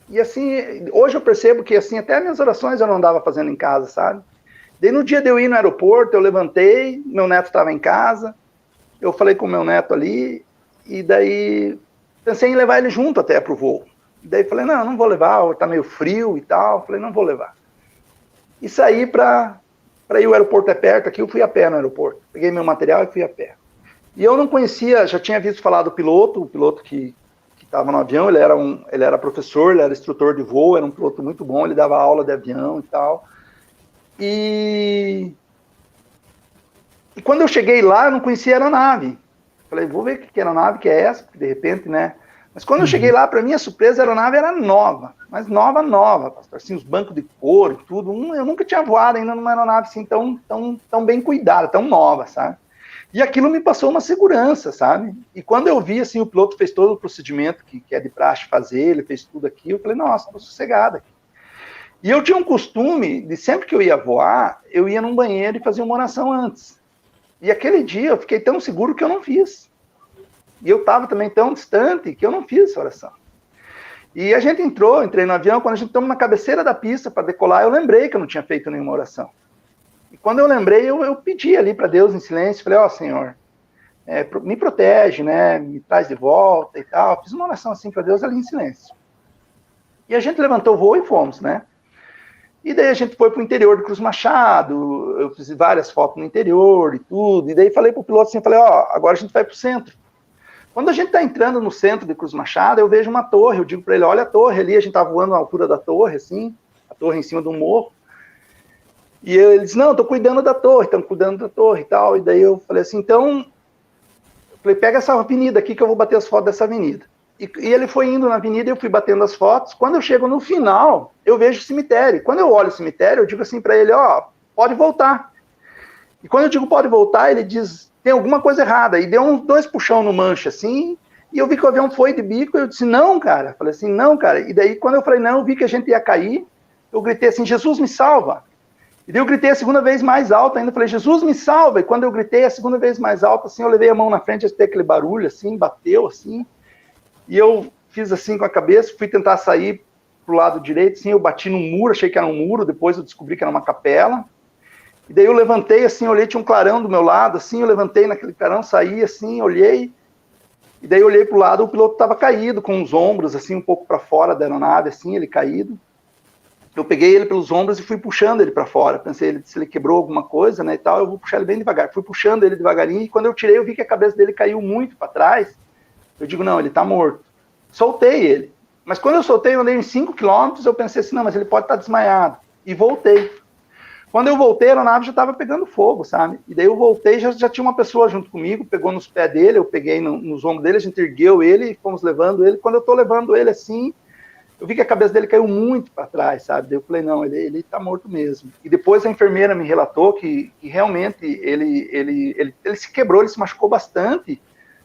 E assim, hoje eu percebo que assim, até minhas orações eu não andava fazendo em casa, sabe? Daí no dia de eu ir no aeroporto, eu levantei, meu neto estava em casa, eu falei com o meu neto ali, e daí pensei em levar ele junto até pro voo. E daí falei, não vou levar, tá meio frio e tal, falei, não vou levar. E saí para ir, o aeroporto é perto aqui, eu fui a pé no aeroporto. Peguei meu material e fui a pé. E eu não conhecia, já tinha visto falar do piloto, o piloto que estava no avião, ele era professor, ele era instrutor de voo, era um piloto muito bom, ele dava aula de avião e tal. E quando eu cheguei lá, eu não conhecia a aeronave. Falei, vou ver que aeronave que é essa, porque de repente, né? Mas quando eu cheguei lá, para minha surpresa, a aeronave era nova, mas nova, pastor. Assim, os bancos de couro, tudo. Eu nunca tinha voado ainda numa aeronave assim tão bem cuidada, tão nova, sabe? E aquilo me passou uma segurança, sabe? E quando eu vi, assim, o piloto fez todo o procedimento que é de praxe fazer, ele fez tudo aqui, eu falei, nossa, estou sossegado aqui. E eu tinha um costume de sempre que eu ia voar, eu ia num banheiro e fazia uma oração antes. E aquele dia eu fiquei tão seguro que eu não fiz. E eu estava também tão distante que eu não fiz essa oração. E a gente entrei no avião, quando a gente estamos na cabeceira da pista para decolar, eu lembrei que eu não tinha feito nenhuma oração. E quando eu lembrei, eu pedi ali para Deus em silêncio, falei, Senhor, me protege, né, me traz de volta e tal. Fiz uma oração assim para Deus ali em silêncio. E a gente levantou o voo e fomos, né? E daí a gente foi para o interior do Cruz Machado, eu fiz várias fotos no interior e tudo, e daí falei para o piloto assim, falei, agora a gente vai para o centro. Quando a gente está entrando no centro de Cruz Machado, eu vejo uma torre, eu digo para ele, olha a torre ali, a gente está voando na altura da torre, assim, a torre em cima do morro. E ele disse, não, estou cuidando da torre, estamos cuidando da torre e tal. E daí eu falei assim, então, pega essa avenida aqui que eu vou bater as fotos dessa avenida. E ele foi indo na avenida e eu fui batendo as fotos. Quando eu chego no final, eu vejo o cemitério. Quando eu olho o cemitério, eu digo assim para ele, pode voltar. E quando eu digo pode voltar, ele diz, tem alguma coisa errada. E deu uns 2 puxão no manche, assim, e eu vi que o avião foi de bico, e eu disse, não, cara. Falei assim, não, cara. E daí, quando eu falei não, eu vi que a gente ia cair, eu gritei assim, Jesus me salva. E daí eu gritei a segunda vez mais alto ainda, falei, Jesus me salva. E quando eu gritei a segunda vez mais alto, assim, eu levei a mão na frente, eu escutei aquele barulho, assim, bateu, assim. E eu fiz assim com a cabeça, fui tentar sair pro lado direito, assim, eu bati num muro, achei que era um muro, depois eu descobri que era uma capela. E daí eu levantei, assim, olhei, tinha um clarão do meu lado, assim, eu levantei naquele clarão, saí, assim, olhei. E daí eu olhei pro lado, o piloto estava caído, com os ombros, assim, um pouco para fora da aeronave, assim, ele caído. Eu peguei ele pelos ombros e fui puxando ele para fora. Pensei, se ele quebrou alguma coisa, né, e tal, eu vou puxar ele bem devagar. Fui puxando ele devagarinho, e quando eu tirei, eu vi que a cabeça dele caiu muito para trás. Eu digo, não, ele está morto. Soltei ele. Mas quando eu soltei, eu andei uns 5 quilômetros, eu pensei assim, não, mas ele pode estar desmaiado. E voltei. Quando eu voltei, a aeronave já estava pegando fogo, sabe? E daí eu voltei, já tinha uma pessoa junto comigo, pegou nos pés dele, eu peguei nos ombros dele, a gente ergueu ele e fomos levando ele. Quando eu estou levando ele assim, eu vi que a cabeça dele caiu muito para trás, sabe? Daí eu falei, não, ele está morto mesmo. E depois a enfermeira me relatou que realmente ele se quebrou, ele se machucou bastante,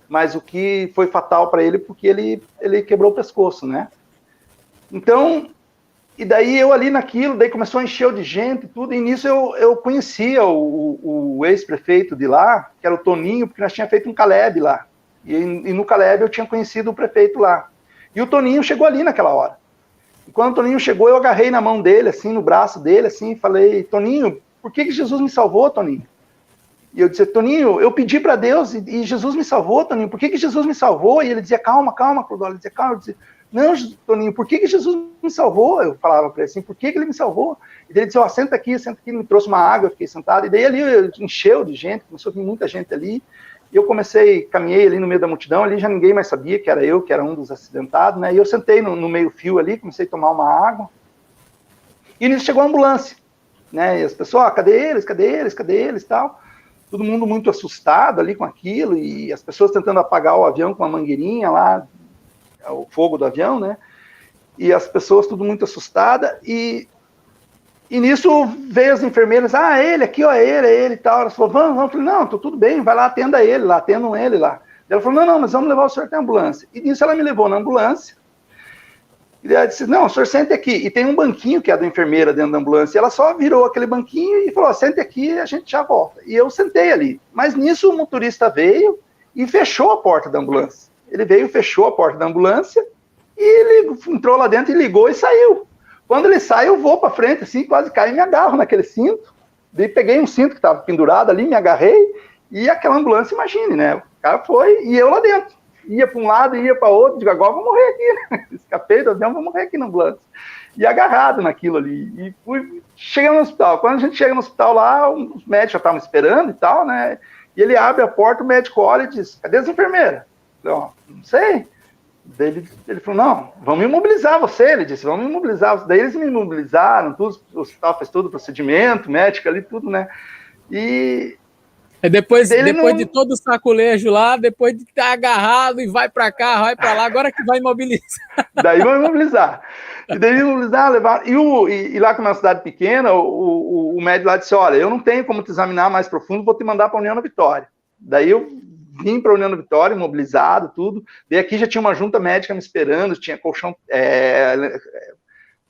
mas o que foi fatal para ele, porque ele quebrou o pescoço, né? Então, e daí eu ali naquilo, daí começou a encher de gente e tudo, e nisso eu conhecia o ex-prefeito de lá, que era o Toninho, porque nós tínhamos feito um Caleb lá, e no Caleb eu tinha conhecido o prefeito lá. E o Toninho chegou ali naquela hora. E quando o Toninho chegou, eu agarrei na mão dele, assim, no braço dele, assim, e falei, Toninho, por que Jesus me salvou, Toninho? E eu disse, Toninho, eu pedi para Deus e Jesus me salvou, Toninho, por que Jesus me salvou? E ele dizia, calma, Clodoaldo, ele dizia, calma, eu dizia, não, Toninho, por que Jesus me salvou? Eu falava para ele assim, por que ele me salvou? E ele dizia, senta aqui, me trouxe uma água, eu fiquei sentado, e daí ali encheu de gente, começou a vir muita gente ali, e eu caminhei ali no meio da multidão, ali já ninguém mais sabia que era eu, que era um dos acidentados, né, e eu sentei no meio fio ali, comecei a tomar uma água, e nisso chegou a ambulância, né, e as pessoas, cadê eles, tal, todo mundo muito assustado ali com aquilo, e as pessoas tentando apagar o avião com uma mangueirinha lá, o fogo do avião, né, e as pessoas tudo muito assustadas, e nisso veio as enfermeiras, ele aqui, é ele e tal, elas falaram, vamos, eu falei, não, tô tudo bem, vai lá, atendam ele lá. Ela falou, não, mas vamos levar o senhor até a ambulância. E nisso ela me levou na ambulância, e ela disse, não, o senhor sente aqui, e tem um banquinho que é da enfermeira dentro da ambulância, e ela só virou aquele banquinho e falou, sente aqui, a gente já volta. E eu sentei ali, mas nisso o motorista veio e fechou a porta da ambulância. Ele veio, fechou a porta da ambulância, E ele entrou lá dentro e ligou e saiu. Quando ele sai, eu vou para frente, assim, quase caio e me agarro naquele cinto. Daí peguei um cinto que estava pendurado ali, me agarrei, e aquela ambulância, imagine, né? O cara foi e eu lá dentro. Ia para um lado, ia para outro, digo, agora vou morrer aqui, né? Escapei do avião, vou morrer aqui na ambulância. E agarrado naquilo ali. E fui chegando no hospital. Quando a gente chega no hospital lá, os médicos já estavam esperando e tal, né? E ele abre a porta, o médico olha e diz, cadê as enfermeiras? Eu, não sei. Daí ele falou, não, vamos imobilizar você. Ele disse, vamos imobilizar você. Daí eles me imobilizaram, tudo, o hospital fez todo o procedimento, médico ali, tudo, né? E depois de todo o saculejo lá, depois de estar agarrado e vai para cá, vai para lá, agora que vai imobilizar. Daí vão imobilizar. E daí imobilizar, levar. E lá como é uma cidade pequena, o médico lá disse, olha, eu não tenho como te examinar mais profundo, vou te mandar para a União da Vitória. Daí eu vim para a União da Vitória, imobilizado, tudo. Daí aqui já tinha uma junta médica me esperando, tinha colchão,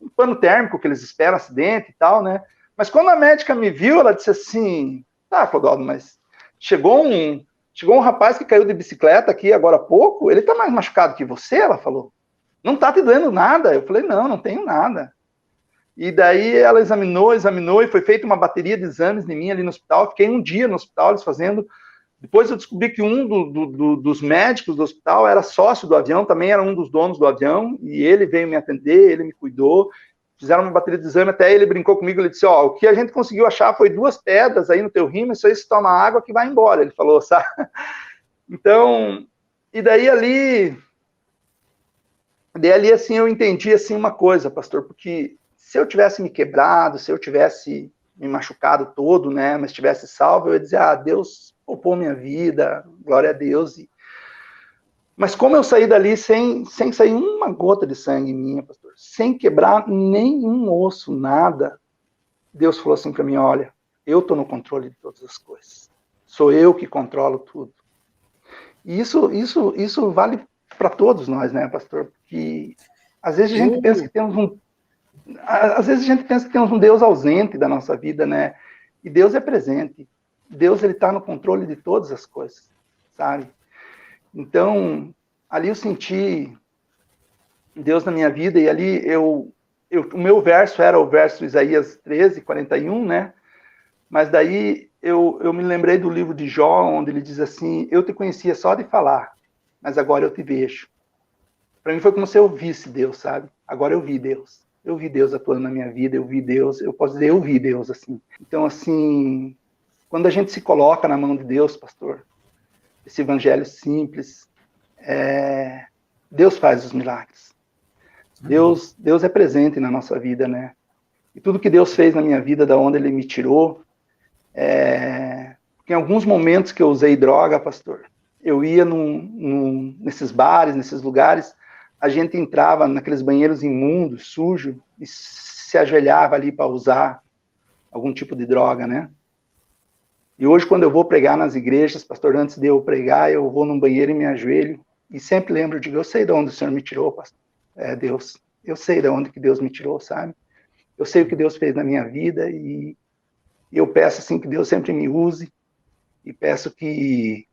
um pano térmico que eles esperam, acidente e tal, né? Mas quando a médica me viu, ela disse assim, tá, Clodoaldo, mas chegou um rapaz que caiu de bicicleta aqui agora há pouco, ele tá mais machucado que você, ela falou. Não tá te doendo nada? Eu falei, não tenho nada. E daí ela examinou e foi feita uma bateria de exames em mim ali no hospital. Fiquei um dia no hospital, eles fazendo. Depois eu descobri que um dos médicos do hospital era sócio do avião, também era um dos donos do avião, e ele veio me atender, ele me cuidou. Fizeram uma bateria de exame, até ele brincou comigo, ele disse, ó, o que a gente conseguiu achar foi 2 pedras aí no teu rim, isso aí se toma água que vai embora, ele falou, sabe? Então, e daí ali assim, eu entendi, assim, uma coisa, pastor, porque se eu tivesse me quebrado, se eu tivesse me machucado todo, né, mas tivesse salvo, eu ia dizer, Deus poupou minha vida, glória a Deus. Mas como eu saí dali sem sair uma gota de sangue minha, pastor, sem quebrar nenhum osso, nada, Deus falou assim para mim, olha, eu estou no controle de todas as coisas. Sou eu que controlo tudo. E isso vale para todos nós, né, pastor? Porque às vezes a gente pensa que temos um Deus ausente da nossa vida, né? E Deus é presente. Deus, ele está no controle de todas as coisas, sabe? Então, ali eu senti Deus na minha vida, e ali o meu verso era o verso Isaías 13, 41, né? Mas daí eu me lembrei do livro de Jó, onde ele diz assim, eu te conhecia só de falar, mas agora eu te vejo. Para mim foi como se eu visse Deus, sabe? Agora eu vi Deus. Eu vi Deus atuando na minha vida, eu vi Deus, eu posso dizer, eu vi Deus, assim. Então, assim, quando a gente se coloca na mão de Deus, pastor, esse evangelho simples, Deus faz os milagres. Deus é presente na nossa vida, né? E tudo que Deus fez na minha vida, da onde Ele me tirou, em alguns momentos que eu usei droga, pastor, eu ia nesses bares, nesses lugares, a gente entrava naqueles banheiros imundos, sujos, e se ajoelhava ali para usar algum tipo de droga, né? E hoje, quando eu vou pregar nas igrejas, pastor, antes de eu pregar, eu vou num banheiro e me ajoelho, e sempre lembro, digo, eu sei de onde o Senhor me tirou, pastor. Deus, eu sei de onde que Deus me tirou, sabe? Eu sei o que Deus fez na minha vida, e eu peço, assim, que Deus sempre me use, e peço que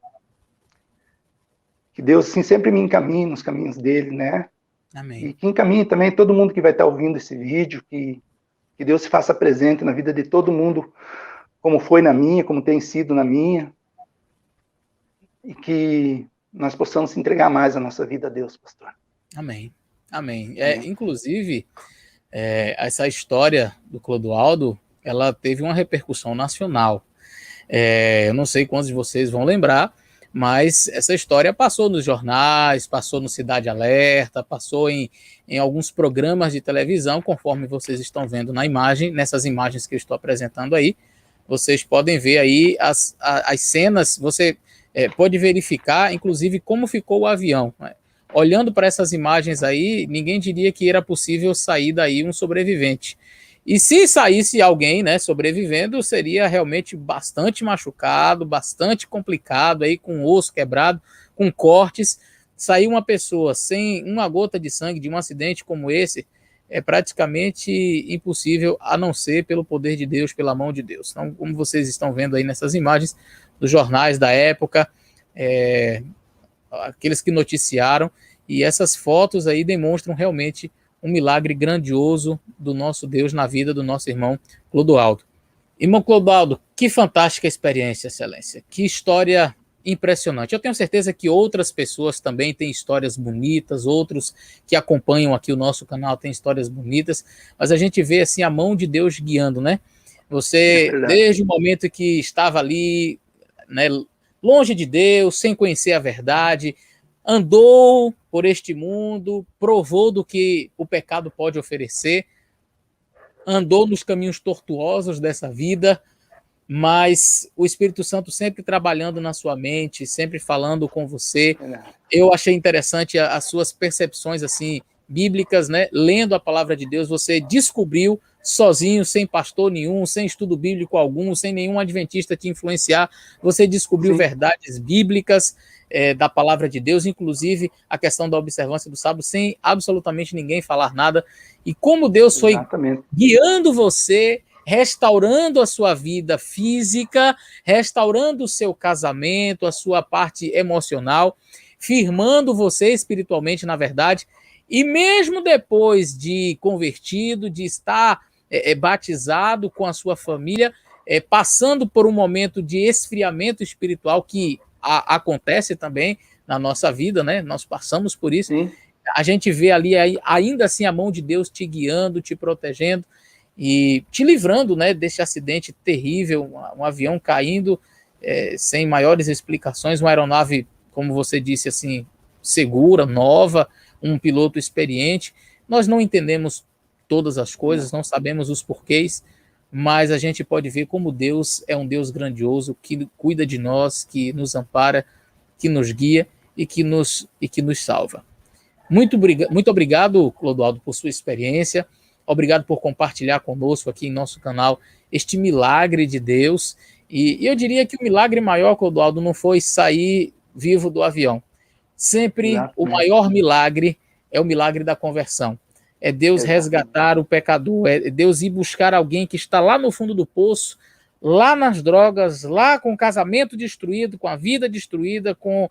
Deus, assim, sempre me encaminhe nos caminhos dele, né? Amém. E que encaminhe também todo mundo que vai estar ouvindo esse vídeo, que Deus se faça presente na vida de todo mundo, como foi na minha, como tem sido na minha, e que nós possamos entregar mais a nossa vida a Deus, pastor. Amém. Amém. Inclusive, essa história do Clodoaldo, ela teve uma repercussão nacional. Eu não sei quantos de vocês vão lembrar, mas essa história passou nos jornais, passou no Cidade Alerta, passou em alguns programas de televisão, conforme vocês estão vendo na imagem, nessas imagens que eu estou apresentando aí. Vocês podem ver aí as cenas, você pode verificar, inclusive, como ficou o avião. Olhando para essas imagens aí, ninguém diria que era possível sair daí um sobrevivente. E se saísse alguém, né, sobrevivendo, seria realmente bastante machucado, bastante complicado, aí, com o osso quebrado, com cortes. Sair uma pessoa sem uma gota de sangue de um acidente como esse é praticamente impossível, a não ser pelo poder de Deus, pela mão de Deus. Então, como vocês estão vendo aí nessas imagens dos jornais da época, aqueles que noticiaram, E essas fotos aí demonstram realmente um milagre grandioso do nosso Deus na vida do nosso irmão Clodoaldo. Irmão Clodoaldo, que fantástica experiência, excelência. Que história impressionante. Eu tenho certeza que outras pessoas também têm histórias bonitas, outros que acompanham aqui o nosso canal têm histórias bonitas, mas a gente vê assim a mão de Deus guiando, né? Você, desde o momento que estava ali, né, longe de Deus, sem conhecer a verdade, andou por este mundo, provou do que o pecado pode oferecer, andou nos caminhos tortuosos dessa vida, mas o Espírito Santo sempre trabalhando na sua mente, sempre falando com você. Eu achei interessante as suas percepções assim bíblicas, né? Lendo a palavra de Deus, você descobriu sozinho, sem pastor nenhum, sem estudo bíblico algum, sem nenhum adventista te influenciar, você descobriu verdades bíblicas da palavra de Deus, inclusive a questão da observância do sábado, sem absolutamente ninguém falar nada. E como Deus foi guiando você, restaurando a sua vida física, restaurando o seu casamento, a sua parte emocional, firmando você espiritualmente, na verdade, e mesmo depois de convertido, de estar batizado com a sua família, passando por um momento de esfriamento espiritual que acontece também na nossa vida, né? Nós passamos por isso. Sim. A gente vê ali ainda assim a mão de Deus te guiando, te protegendo e te livrando, né, desse acidente terrível, um avião caindo sem maiores explicações, uma aeronave, como você disse, assim, segura, nova, um piloto experiente. Nós não entendemos todas as coisas, não sabemos os porquês, mas a gente pode ver como Deus é um Deus grandioso, que cuida de nós, que nos ampara, que nos guia e que nos salva. Muito obrigado, Clodoaldo, por sua experiência. Obrigado por compartilhar conosco aqui em nosso canal este milagre de Deus. E eu diria que o milagre maior, Clodoaldo, não foi sair vivo do avião. Sempre o maior milagre é o milagre da conversão. É Deus resgatar o pecador, é Deus ir buscar alguém que está lá no fundo do poço, lá nas drogas, lá com o casamento destruído, com a vida destruída, com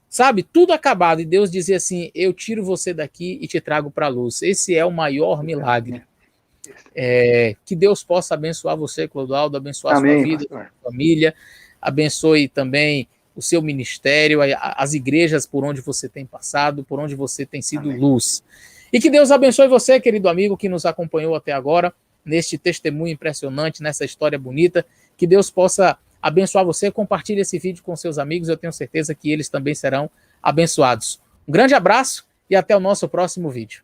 sabe, tudo acabado. E Deus dizia assim, eu tiro você daqui e te trago para a luz. Esse é o maior milagre. Que Deus possa abençoar você, Clodoaldo, abençoar a sua vida, a sua família, abençoe também o seu ministério, as igrejas por onde você tem passado, por onde você tem sido luz. E que Deus abençoe você, querido amigo, que nos acompanhou até agora, neste testemunho impressionante, nessa história bonita. Que Deus possa abençoar você. Compartilhe esse vídeo com seus amigos, eu tenho certeza que eles também serão abençoados. Um grande abraço e até o nosso próximo vídeo.